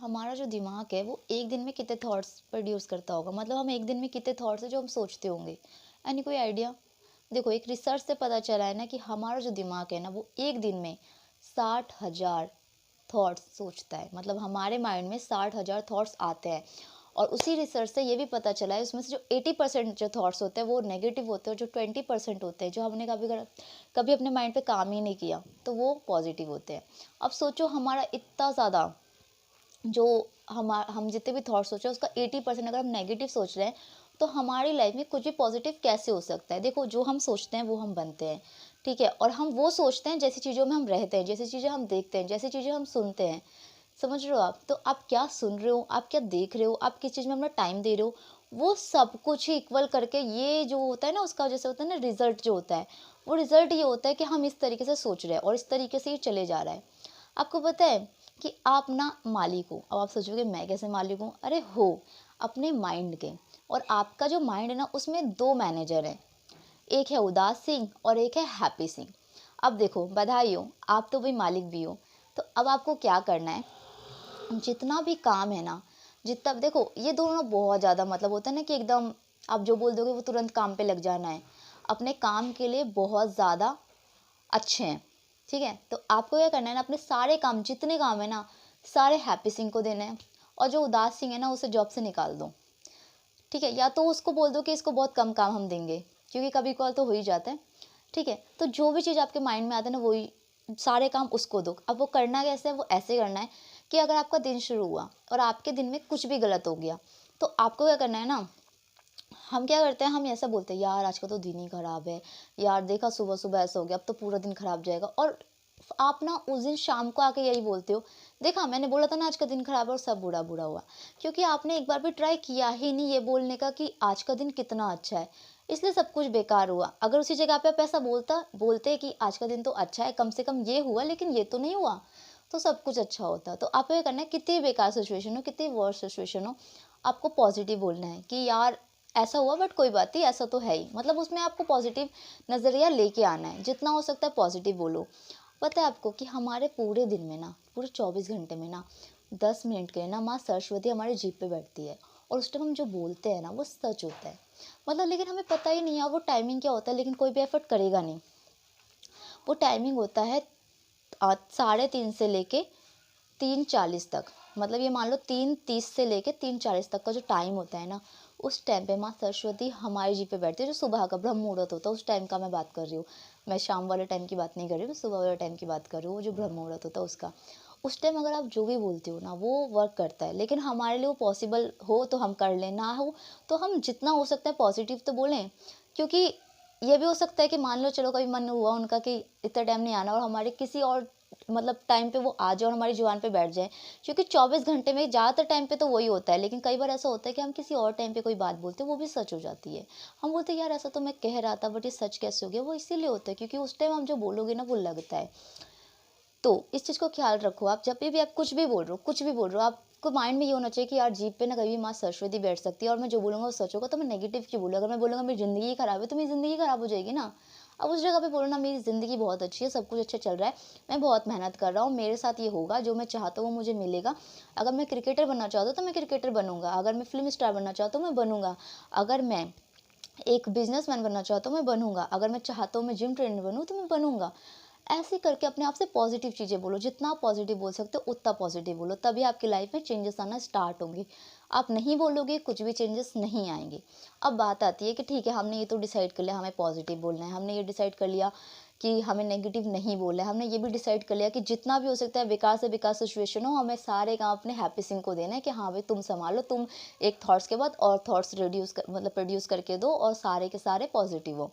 हमारा जो दिमाग है वो एक दिन में कितने थॉट्स प्रोड्यूस करता होगा, मतलब हम एक दिन में कितने थॉट्स है जो हम सोचते होंगे। यानी कोई आइडिया? देखो, एक रिसर्च से पता चला है ना कि हमारा जो दिमाग है ना वो एक दिन में 60,000 थॉट्स सोचता है। मतलब हमारे माइंड में 60,000 थॉट्स आते हैं। और उसी रिसर्च से ये भी पता चला है, उसमें से जो 80% जो थॉट्स होते हैं वो नेगेटिव होते हैं, और जो 20% होते हैं जो हमने कभी कभी अपने माइंड पे काम ही नहीं किया तो वो पॉजिटिव होते हैं। अब सोचो, हमारा इतना ज़्यादा जो हम जितने भी थॉट सोच रहे हैं उसका 80% अगर हम नेगेटिव सोच रहे हैं, तो हमारी लाइफ में कुछ भी पॉजिटिव कैसे हो सकता है? देखो, जो हम सोचते हैं वो हम बनते हैं, ठीक है? और हम वो सोचते हैं जैसी चीज़ों में हम रहते हैं, जैसी चीज़ें हम देखते हैं, जैसी चीज़ें हम सुनते हैं। समझ रहे हो आप? तो आप क्या सुन रहे हो, आप क्या देख रहे हो, आप किस चीज़ में अपना टाइम दे रहे हो, वो सब कुछ ही इक्वल करके ये जो होता है ना, उसका जैसे होता है ना रिजल्ट जो होता है, वो रिजल्ट ये होता है कि हम इस तरीके से सोच रहे हैं और इस तरीके से ये चले जा रहा है। आपको पता है कि आप ना मालिक हो। अब आप सोचोगे मैं कैसे मालिक हूँ? अरे हो, अपने माइंड के। और आपका जो माइंड है ना उसमें दो मैनेजर हैं, एक है उदास सिंह और एक है हैप्पी सिंह। अब देखो, बधाई हो, आप तो भाई मालिक भी हो। तो अब आपको क्या करना है, जितना भी काम है ना, जितना देखो, ये दोनों बहुत ज़्यादा मतलब होता है ना कि एकदम आप जो बोल दोगे वो तुरंत काम पे लग जाना है, अपने काम के लिए बहुत ज़्यादा अच्छे हैं, ठीक है? तो आपको क्या करना है ना, अपने सारे काम जितने काम है ना सारे हैप्पी सिंह को देने हैं, और जो उदास सिंह है ना उसे जॉब से निकाल दो, ठीक है? या तो उसको बोल दो कि इसको बहुत कम काम हम देंगे, क्योंकि कभी कभार तो हो ही जाता है, ठीक है? तो जो भी चीज़ आपके माइंड में आता है ना वही सारे काम उसको दो। अब वो करना कैसे है? वो ऐसे करना है कि अगर आपका दिन शुरू हुआ और आपके दिन में कुछ भी गलत हो गया, तो आपको क्या करना है ना, हम क्या करते हैं, हम ऐसा बोलते हैं यार आज का तो दिन ही खराब है, यार देखा सुबह सुबह ऐसा हो गया, अब तो पूरा दिन खराब जाएगा। और आप ना उस दिन शाम को आके यही बोलते हो, देखा मैंने बोला था ना आज का दिन खराब है, और सब बुरा बुरा हुआ। क्योंकि आपने एक बार भी ट्राई किया ही नहीं ये बोलने का कि आज का दिन कितना अच्छा है, इसलिए सब कुछ बेकार हुआ। अगर उसी जगह पे आप ऐसा बोलते कि आज का दिन तो अच्छा है, कम से कम ये हुआ लेकिन ये तो नहीं हुआ, तो सब कुछ अच्छा होता। तो आपको ये करना है, कितनी बेकार सिचुएशन हो, कितनी वर्स्ट सिचुएशन हो, आपको पॉजिटिव बोलना है कि यार ऐसा हुआ बट कोई बात नहीं, ऐसा तो है ही। मतलब उसमें आपको पॉजिटिव नज़रिया लेके आना है, जितना हो सकता है पॉजिटिव बोलो। पता है आपको कि हमारे पूरे दिन में ना, पूरे 24 घंटे में ना 10 मिनट के लिए ना माँ सरस्वती हमारे जीभ पे बैठती है, और उस टाइम हम जो बोलते हैं ना वो सच होता है। मतलब लेकिन हमें पता ही नहीं है वो टाइमिंग क्या होता है, लेकिन कोई भी एफर्ट करेगा नहीं। वो टाइमिंग होता है 3:30 से लेके 3:40 तक। मतलब ये मान लो 3:30 से लेके 3:40 तक का जो टाइम होता है ना, उस टाइम पे माँ सरस्वती हमारी जी पे बैठती है। जो सुबह का ब्रह्म मुहूर्त होता है उस टाइम का मैं बात कर रही हूँ, मैं शाम वाले टाइम की बात नहीं कर रही हूँ, मैं सुबह वाले टाइम की बात कर रही हूँ। वो जो ब्रह्म मुहूर्त होता है उसका, उस टाइम अगर आप जो भी बोलते हो ना वो वर्क करता है। लेकिन हमारे लिए वो पॉसिबल हो तो हम कर लें, ना हो तो हम जितना हो सकता है पॉजिटिव तो बोलें। क्योंकि ये भी हो सकता है कि मान लो चलो कभी मन हुआ उनका कि इतना टाइम नहीं आना, और हमारे किसी और मतलब टाइम पे वो आ जाए और हमारी जुबान पे बैठ जाए। क्योंकि 24 घंटे में ज़्यादातर टाइम पे तो वही होता है, लेकिन कई बार ऐसा होता है कि हम किसी और टाइम पे कोई बात बोलते हैं वो भी सच हो जाती है। हम बोलते हैं यार ऐसा तो मैं कह रहा था बट ये सच कैसे हो गया? वो इसीलिए होता है क्योंकि उस टाइम हम जो बोलोगे ना वो लगता है। तो इस चीज़ को ख्याल रखो, आप जब भी आप कुछ भी बोल रहे हो, कुछ भी बोल रहे हो, आपको माइंड में ये होना चाहिए कि यार जीभ पे ना कभी माँ सरस्वती बैठ सकती है, और मैं जो बोलूँगा वो सच होगा। तो मैं नेगेटिव क्यों बोलूँ? अगर मैं बोलूँगा मेरी ज़िंदगी ही खराब है तो मेरी ज़िंदगी खराब हो जाएगी ना। अब उस जगह पे बोलो ना मेरी ज़िंदगी बहुत अच्छी है, सब कुछ अच्छा चल रहा है, मैं बहुत मेहनत कर रहा हूँ, मेरे साथ ये होगा, जो मैं चाहता हूँ वो मुझे मिलेगा। अगर मैं क्रिकेटर बनना चाहता हूँ तो मैं क्रिकेटर बनूंगा, अगर मैं फिल्म स्टार बनना चाहता हूँ मैं बनूंगा, अगर मैं एक बिजनेसमैन बनना चाहता हूँ मैं बनूंगा, अगर मैं चाहता हूँ मैं जिम ट्रेनर बनूँ तो मैं बनूंगा। ऐसे करके अपने आप से पॉजिटिव चीज़ें बोलो, जितना आप पॉजिटिव बोल सकते हो उतना पॉजिटिव बोलो, तभी आपकी लाइफ में चेंजेस आना स्टार्ट होंगे। आप नहीं बोलोगे कुछ भी चेंजेस नहीं आएंगे। अब बात आती है कि ठीक है हमने ये तो डिसाइड कर लिया हमें पॉजिटिव बोलना है, हमने ये डिसाइड कर लिया कि हमें नेगेटिव नहीं बोलना है, हमने ये भी डिसाइड कर लिया कि जितना भी हो सकता है बेकार से बेकार सिचुएशन हो हमें सारे काम अपने हैप्पी सिंह को देना है कि हाँ भाई तुम संभालो, तुम एक थॉट्स के बाद और थॉट्स रिड्यूस कर मतलब प्रोड्यूस करके दो और सारे के सारे पॉजिटिव हो।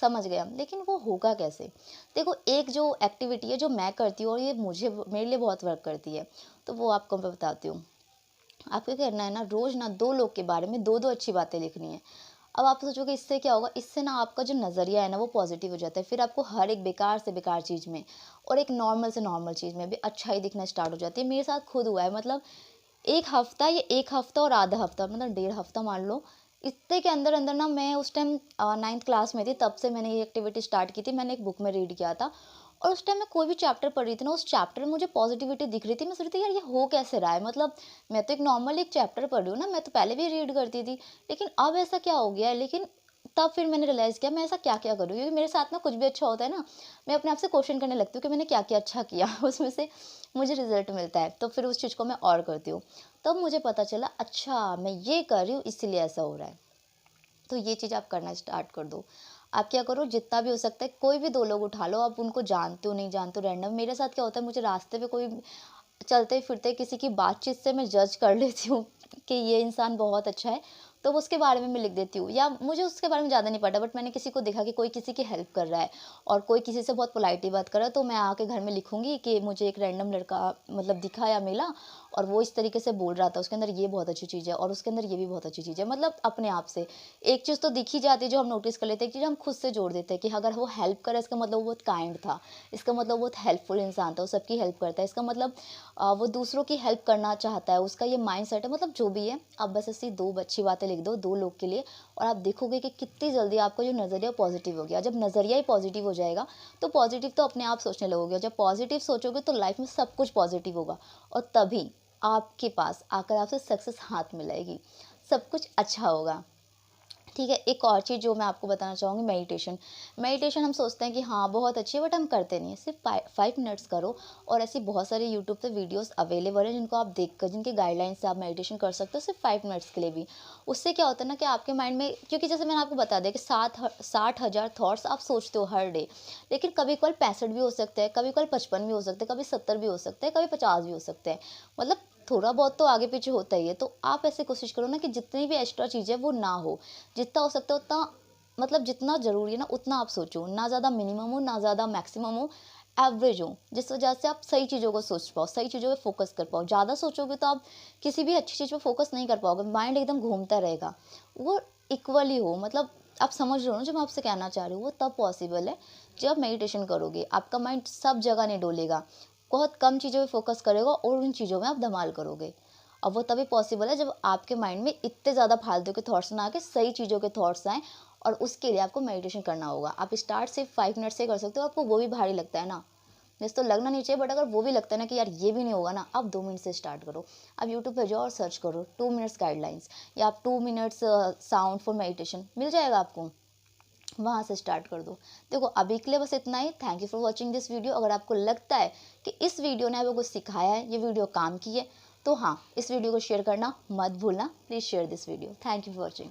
समझ गए हम? लेकिन वो होगा कैसे? देखो, एक जो एक्टिविटी है जो मैं करती हूँ और ये मुझे मेरे लिए बहुत वर्क करती है, तो वो आपको मैं बताती हूँ। आपको क्या करना है ना, रोज़ ना 2 लोग के बारे में 2-2 अच्छी बातें लिखनी है। अब आप सोचोगे इससे क्या होगा? इससे ना आपका जो नज़रिया है ना वो पॉजिटिव हो जाता है। फिर आपको हर एक बेकार से बेकार चीज़ में और एक नॉर्मल से नॉर्मल चीज़ में भी अच्छाई दिखना स्टार्ट हो जाती है। मेरे साथ खुद हुआ है, मतलब 1 हफ्ता या 1 हफ्ता और आधा हफ्ता मतलब 1.5 हफ्ता मान लो, इतने के अंदर अंदर ना मैं उस टाइम 9th क्लास में थी, तब से मैंने ये एक्टिविटी स्टार्ट की थी। मैंने एक बुक में रीड किया था और उस टाइम मैं कोई भी चैप्टर पढ़ रही थी ना, उस चैप्टर में मुझे पॉजिटिविटी दिख रही थी। मैं सोच रही थी यार ये हो कैसे रहा है, मतलब मैं तो एक नॉर्मल एक चैप्टर पढ़ रही हूँ ना, मैं तो पहले भी रीड करती थी, लेकिन अब ऐसा क्या हो गया है। लेकिन तब फिर मैंने रियलाइज़ किया मैं ऐसा क्या-क्या करूँ, क्योंकि मेरे साथ ना कुछ भी अच्छा होता है ना, मैं अपने आप से क्वेश्चन करने लगती हूँ कि मैंने क्या-क्या अच्छा किया उसमें से मुझे रिज़ल्ट मिलता है, तो फिर उस चीज़ को मैं और करती हूँ। तब मुझे पता चला अच्छा मैं ये कर रही हूँ इसीलिए ऐसा हो रहा है। तो ये चीज़ आप करना स्टार्ट कर दो। आप क्या करो, जितना भी हो सकता है कोई भी 2 लोग उठा लो, आप उनको जानते हो नहीं जानते हो रैंडम। मेरे साथ क्या होता है, मुझे रास्ते पे कोई चलते फिरते किसी की बातचीत से मैं जज कर लेती हूँ कि ये इंसान बहुत अच्छा है, तो उसके बारे में मैं लिख देती हूँ। या मुझे उसके बारे में ज़्यादा नहीं पता, बट मैंने किसी को देखा कि कोई किसी की हेल्प कर रहा है और कोई किसी से बहुत पोलाइटली बात कर रहा है, तो मैं आके घर में लिखूंगी कि मुझे एक रैंडम लड़का मतलब दिखा या मिला और वो इस तरीके से बोल रहा था, उसके अंदर ये बहुत अच्छी चीज़ है और उसके अंदर ये भी बहुत अच्छी चीज़ है। मतलब अपने आप से एक चीज़ तो दिख ही जाती है जो हम नोटिस कर लेते हैं, एक चीज़ हम खुद से जोड़ देते हैं कि अगर वो हेल्प करे इसका मतलब वो बहुत काइंड था, इसका मतलब वो बहुत हेल्पफुल इंसान था, वो सबकी हेल्प करता है, इसका मतलब वो दूसरों की हेल्प करना चाहता है, उसका ये माइंडसेट है। मतलब जो भी है, आप बस ऐसी 2 अच्छी बातें लिख दो 2 लोग के लिए और आप देखोगे कि कितनी जल्दी आपका जो नज़रिया पॉजिटिव हो गया। जब नज़रिया ही पॉजिटिव हो जाएगा, तो पॉजिटिव तो अपने आप सोचने लगोगे। जब पॉजिटिव सोचोगे तो लाइफ में सब कुछ पॉजिटिव होगा और तभी आपके पास आकर आपसे सक्सेस हाथ मिलाएगी, सब कुछ अच्छा होगा। ठीक है, एक और चीज़ जो मैं आपको बताना चाहूँगी, मेडिटेशन। मेडिटेशन हम सोचते हैं कि हाँ बहुत अच्छी है, बट हम करते नहीं है। सिर्फ 5 मिनट्स करो और ऐसी बहुत सारी यूट्यूब पे वीडियोस अवेलेबल हैं जिनको आप देख कर, जिनके गाइडलाइंस से आप मेडिटेशन कर सकते हो सिर्फ 5 मिनट्स के लिए भी। उससे क्या होता है ना कि आपके माइंड में, क्योंकि जैसे मैंने आपको बता दिया कि 60,000 थॉट्स आप सोचते हो हर डे, लेकिन कभी कल 65 भी हो सकते हैं, कभी कल 55 भी हो सकते हैं, कभी 70 भी हो सकते हैं, कभी 50 भी हो सकते हैं। मतलब थोड़ा बहुत तो आगे पीछे होता ही है। तो आप ऐसे कोशिश करो ना कि जितनी भी एक्स्ट्रा चीज़ें वो ना हो, जितना हो सकता है उतना, मतलब जितना ज़रूरी है ना उतना आप सोचो, ना ज़्यादा मिनिमम हो ना ज़्यादा मैक्सिमम हो, एवरेज हो, जिस वजह से आप सही चीज़ों को सोच पाओ, सही चीज़ों पे फोकस कर पाओ। ज़्यादा सोचोगे तो आप किसी भी अच्छी चीज़ पे फोकस नहीं कर पाओगे, माइंड एकदम घूमता रहेगा। वो इक्वली हो, मतलब आप समझ रहे हो ना जो मैं आपसे कहना चाह रही हूँ, वो तब पॉसिबल है जब मेडिटेशन करोगे। आपका माइंड सब जगह नहीं डोलेगा, बहुत कम चीज़ों पे फोकस करेगा और उन चीज़ों में आप धमाल करोगे। अब वो तभी पॉसिबल है जब आपके माइंड में इतने ज़्यादा फालतू के थॉट्स ना आके सही चीज़ों के थॉट्स आएँ, और उसके लिए आपको मेडिटेशन करना होगा। आप स्टार्ट सिर्फ 5 मिनट से कर सकते हो। आपको वो भी भारी लगता है ना, वैसे तो लगना नहीं चाहिए, बट अगर वो भी लगता है ना कि यार ये भी नहीं होगा ना, आप 2 मिनट से स्टार्ट करो। आप यूट्यूब पे जाओ और सर्च करो 2 मिनट्स गाइडलाइंस, या आप 2 मिनट्स साउंड फॉर मेडिटेशन, मिल जाएगा आपको, वहाँ से स्टार्ट कर दो। देखो अभी के लिए बस इतना ही। Thank you for watching this video. अगर आपको लगता है कि इस वीडियो ने आपको कुछ सिखाया है, ये वीडियो काम की है, तो हाँ, इस वीडियो को शेयर करना मत भूलना। Please share this video. Thank you for watching.